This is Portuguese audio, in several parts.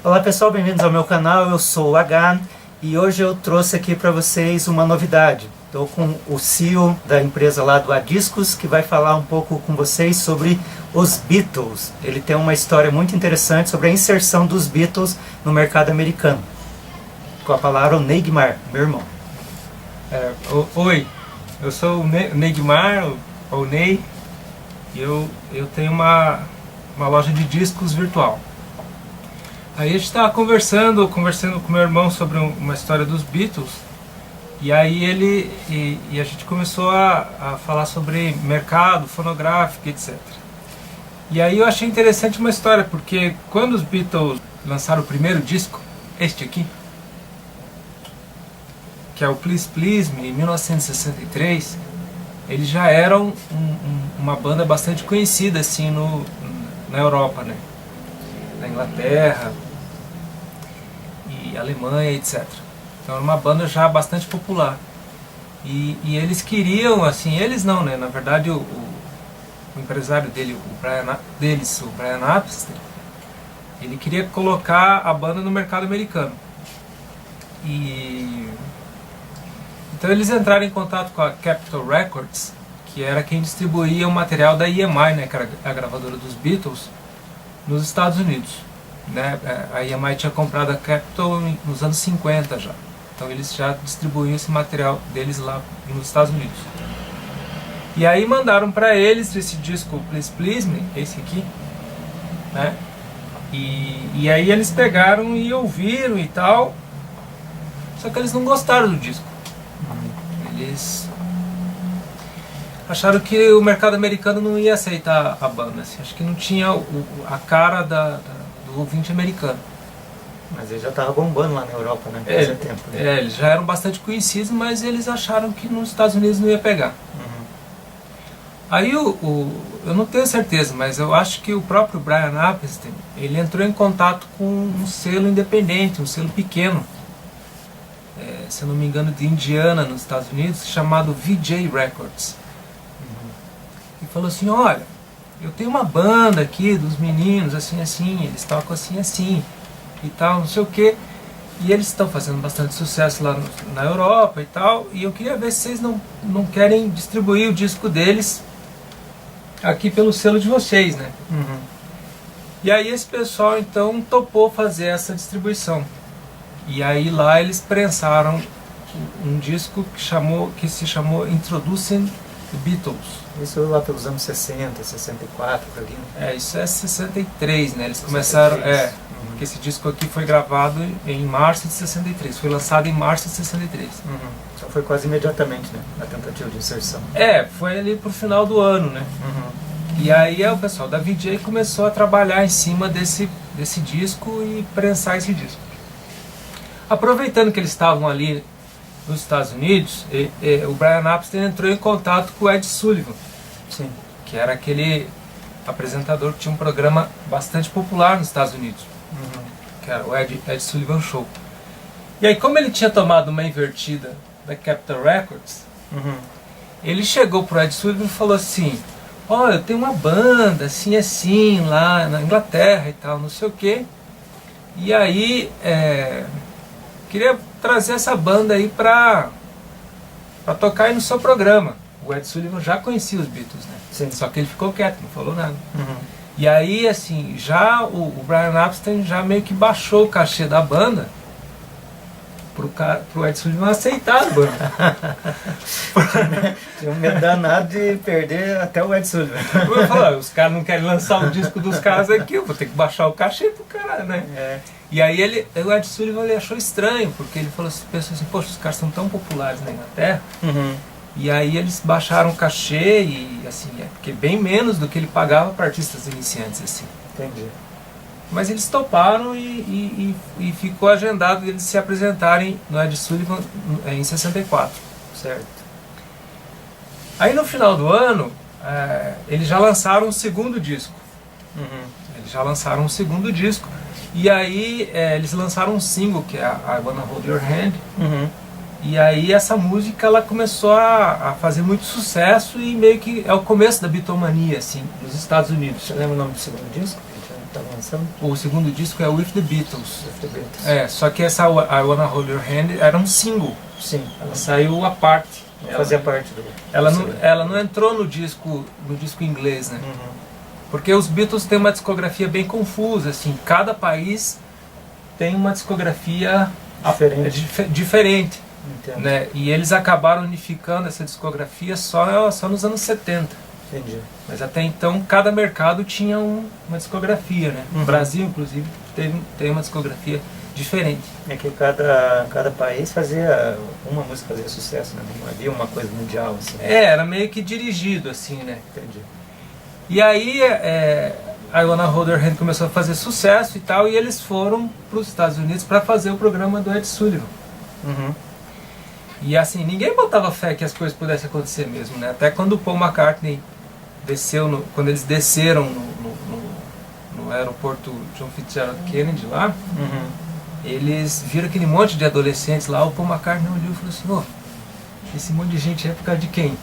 Olá pessoal, bem-vindos ao meu canal, eu sou o Hagan e hoje eu trouxe aqui para vocês uma novidade. Estou com o CEO da empresa lá do Adiscos, que vai falar um pouco com vocês sobre os Beatles. Ele tem uma história muito interessante sobre a inserção dos Beatles no mercado americano. Com a palavra o Neymar, meu irmão. Oi, eu sou o Neymar, ou Ney, e eu tenho uma loja de discos virtual. Aí a gente estava conversando com meu irmão sobre uma história dos Beatles, e aí a gente começou a falar sobre mercado fonográfico, etc. E aí eu achei interessante uma história, porque quando os Beatles lançaram o primeiro disco, este aqui, que é o Please Please Me, em 1963, eles já eram uma banda bastante conhecida assim na Europa, né? Na Inglaterra e Alemanha, etc. Então era uma banda já bastante popular. E eles queriam, assim, eles não, né? Na verdade o empresário dele, o Brian Epstein, ele queria colocar a banda no mercado americano. Então eles entraram em contato com a Capitol Records, que era quem distribuía o material da EMI, né, que era a gravadora dos Beatles, nos Estados Unidos. Né? A EMI tinha comprado a Capitol nos anos 50 já. Então eles já distribuíam esse material deles lá nos Estados Unidos. E aí mandaram para eles esse disco Please Please Me, esse aqui, né? E aí eles pegaram e ouviram e tal, só que eles não gostaram do disco. Eles acharam que o mercado americano não ia aceitar a banda, assim. Acho que não tinha a cara do ouvinte americano. Mas ele já estava bombando lá na Europa, né? Fazia tempo, né? Eles já eram bastante conhecidos, mas eles acharam que nos Estados Unidos não ia pegar. Aí eu não tenho certeza, mas eu acho que o próprio Brian Epstein, ele entrou em contato com um selo independente, um selo pequeno, se eu não me engano, de Indiana, nos Estados Unidos, chamado VJ Records. E falou assim: olha, eu tenho uma banda aqui dos meninos, assim, assim, eles tocam assim, assim, e tal, não sei o que, e eles estão fazendo bastante sucesso lá na Europa e tal, e eu queria ver se vocês não querem distribuir o disco deles aqui pelo selo de vocês, né? E aí esse pessoal então topou fazer essa distribuição. E aí lá eles prensaram um disco que se chamou Introducing the Beatles. Isso lá pelos anos 60, 64, por ali. Isso é 63, né? Eles começaram... que esse disco aqui foi gravado em março de 63, foi lançado em março de 63. Então foi quase imediatamente, né? A tentativa de inserção. Foi ali pro final do ano, né? E aí o pessoal da VJ começou a trabalhar em cima desse disco e prensar esse disco. Aproveitando que eles estavam ali nos Estados Unidos, o Brian Epstein entrou em contato com o Ed Sullivan, Sim. que era aquele apresentador que tinha um programa bastante popular nos Estados Unidos, que era o Ed Sullivan Show. E aí, como ele tinha tomado uma invertida da Capitol Records, ele chegou pro Ed Sullivan e falou assim: olha, eu tenho uma banda assim assim lá na Inglaterra e tal, não sei o que, e aí queria trazer essa banda aí pra tocar aí no seu programa. O Ed Sullivan já conhecia os Beatles, né? Sim. Só que ele ficou quieto, não falou nada. E aí, assim, já o Brian Epstein já meio que baixou o cachê da banda pro Ed Sullivan aceitar a banda. Tinha um medo danado de perder até o Ed Sullivan. Eu falei: os caras não querem lançar o disco dos caras aqui, eu vou ter que baixar o cachê pro cara, né? E aí o Ed Sullivan ele achou estranho, porque ele pensou assim: poxa, os caras são tão populares na Inglaterra. E aí eles baixaram o cachê e assim, porque bem menos do que ele pagava para artistas iniciantes, assim. Entendi. Mas eles toparam e ficou agendado eles se apresentarem no Ed Sullivan em 64. Certo. Aí no final do ano, eles já lançaram um segundo disco. E aí eles lançaram um single, que é I Wanna Hold Your Hand. E aí essa música ela começou a fazer muito sucesso e meio que é o começo da bitomania, assim, nos Estados Unidos. Você lembra o nome do segundo disco? Tá lançando? O segundo disco é With the Beatles. With the Beatles. Só que essa I Wanna Hold Your Hand era um single. Sim. Ela saiu à parte. Ela fazia parte do... Ela não entrou no disco inglês, né? Porque os Beatles têm uma discografia bem confusa, assim. Cada país tem uma discografia diferente. Né? E eles acabaram unificando essa discografia só nos anos 70. Entendi. Mas até então cada mercado tinha uma discografia, né? O Brasil, inclusive, tem uma discografia diferente. É que cada país fazia... Uma música fazia sucesso, né? Não havia uma coisa mundial, assim. Era meio que dirigido, assim, né? Entendi. E aí I Wanna Hold Your Hand começou a fazer sucesso e tal, e eles foram para os Estados Unidos para fazer o programa do Ed Sullivan. E assim, ninguém botava fé que as coisas pudessem acontecer mesmo, né? Até quando o Paul McCartney quando eles desceram no aeroporto John Fitzgerald Kennedy lá, eles viram aquele monte de adolescentes lá, o Paul McCartney olhou e falou assim, esse monte de gente é por causa de quem?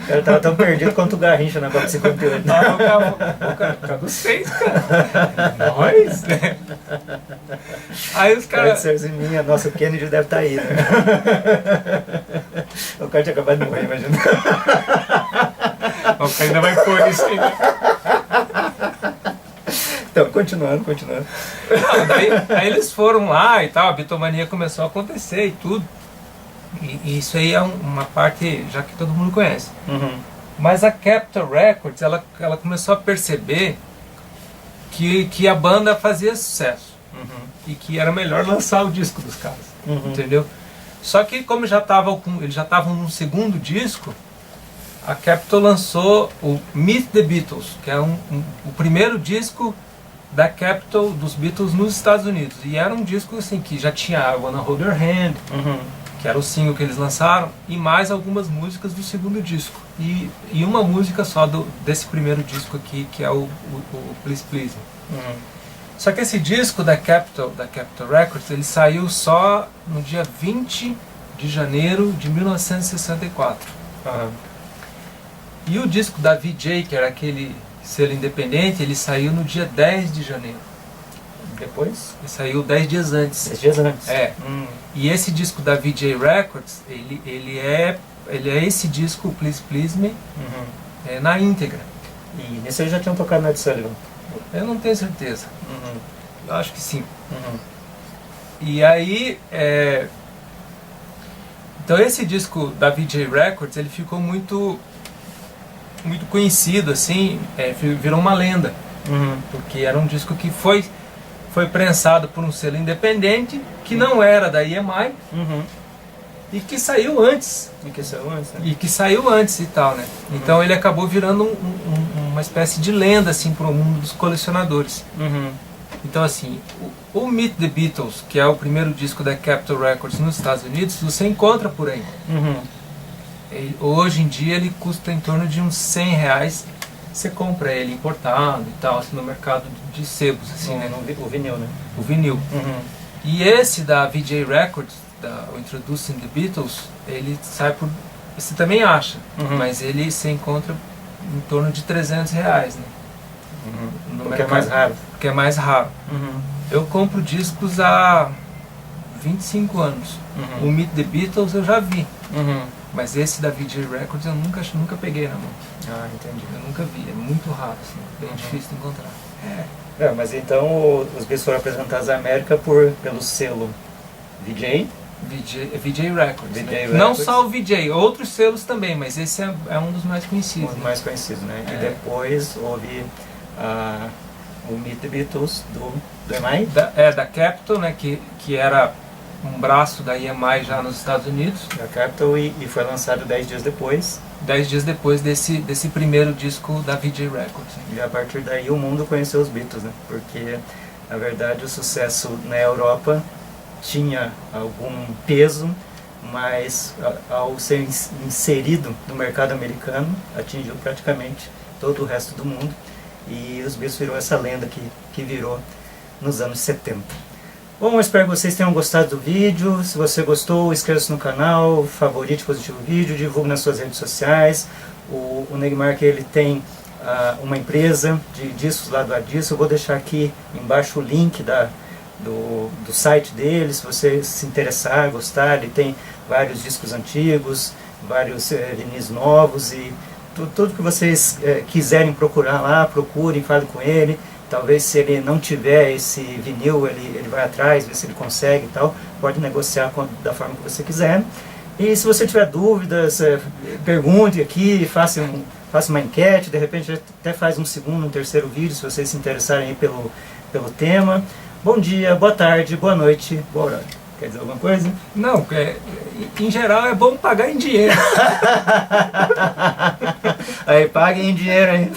O cara tava tão perdido quanto o Garrincha na Copa 58. O cara dos seis, cara. Nós, né? Aí os caras... Nossa, o Kennedy deve estar aí, né? O cara tinha acabado de morrer, imagina. O cara ainda vai pôr isso aí, né? Então, continuando. Não, aí eles foram lá e tal, a Beatlemania começou a acontecer e tudo. E isso aí é uma parte já que todo mundo conhece. Mas a Capitol Records, ela começou a perceber que a banda fazia sucesso. E que era melhor lançar o disco dos caras. Entendeu? Só que como eles já estavam no segundo disco, a Capitol lançou o Meet the Beatles, que é o primeiro disco da Capitol dos Beatles nos Estados Unidos. E era um disco assim que já tinha I Wanna Hold Your Hand, que era o single que eles lançaram, e mais algumas músicas do segundo disco. E uma música só desse primeiro disco aqui, que é o Please Please Me. Só que esse disco da Capitol Records, ele saiu só no dia 20 de janeiro de 1964. E o disco da VJ, que era aquele selo independente, ele saiu no dia 10 de janeiro. Depois? Ele saiu 10 dias antes. 10 dias antes. E esse disco da VJ Records, ele é esse disco, Please Please Me, na íntegra. E nesse aí já tinham tocado no Ed Sullivan? Eu não tenho certeza. Eu acho que sim. E aí, então esse disco da VJ Records, ele ficou muito conhecido, assim, virou uma lenda. Porque era um disco que foi prensado por um selo independente, que não era da EMI, e que saiu antes. E que saiu antes e tal, né? Então ele acabou virando uma espécie de lenda, assim, para o mundo dos colecionadores. Então, assim, o Meet the Beatles, que é o primeiro disco da Capitol Records nos Estados Unidos, você encontra por aí. Hoje em dia ele custa em torno de uns R$100. Você compra ele importado e tal, assim, no mercado de sebos, assim, né? O vinil, né? O vinil. E esse da VJ Records, o Introducing the Beatles, ele sai por... Você também acha, mas ele se encontra em torno de R$300, né? Porque é mais raro. Porque é mais raro. Eu compro discos há 25 anos. O Meet the Beatles eu já vi. Mas esse da VJ Records eu nunca peguei na mão. Entendi. Eu nunca vi, é muito raro, assim, bem difícil de encontrar. Mas então os Beatles foram apresentados à América pelo selo VJ Records, né? Não só o VJ, outros selos também, mas esse é um dos mais conhecidos. Um dos mais conhecidos, né? E depois houve o Meet the Beatles do EMI? Da Capitol, né? Que era um braço da EMI já nos Estados Unidos. Da Capitol, e foi lançado 10 dias depois. 10 dias depois desse primeiro disco da VJ Records. E a partir daí o mundo conheceu os Beatles, né? Porque, na verdade, o sucesso na Europa tinha algum peso, mas ao ser inserido no mercado americano, atingiu praticamente todo o resto do mundo. E os Beatles virou essa lenda que virou nos anos 70. Bom, eu espero que vocês tenham gostado do vídeo. Se você gostou, inscreva-se no canal, favorite Positivo Vídeo, divulgue nas suas redes sociais. O Negumark, ele tem uma empresa de discos lá do Adiscos. Eu vou deixar aqui embaixo o link do site dele, se você se interessar, gostar. Ele tem vários discos antigos, vários vinis novos, e tudo que vocês quiserem procurar lá, procurem, falem com ele. Talvez se ele não tiver esse vinil, ele vai atrás, vê se ele consegue e tal. Pode negociar da forma que você quiser. E se você tiver dúvidas, pergunte aqui, faça uma enquete, de repente até faz um segundo, um terceiro vídeo, se vocês se interessarem aí pelo tema. Bom dia, boa tarde, boa noite, boa hora. Quer dizer alguma coisa? Não, em geral é bom pagar em dinheiro. Aí paguem em dinheiro aí.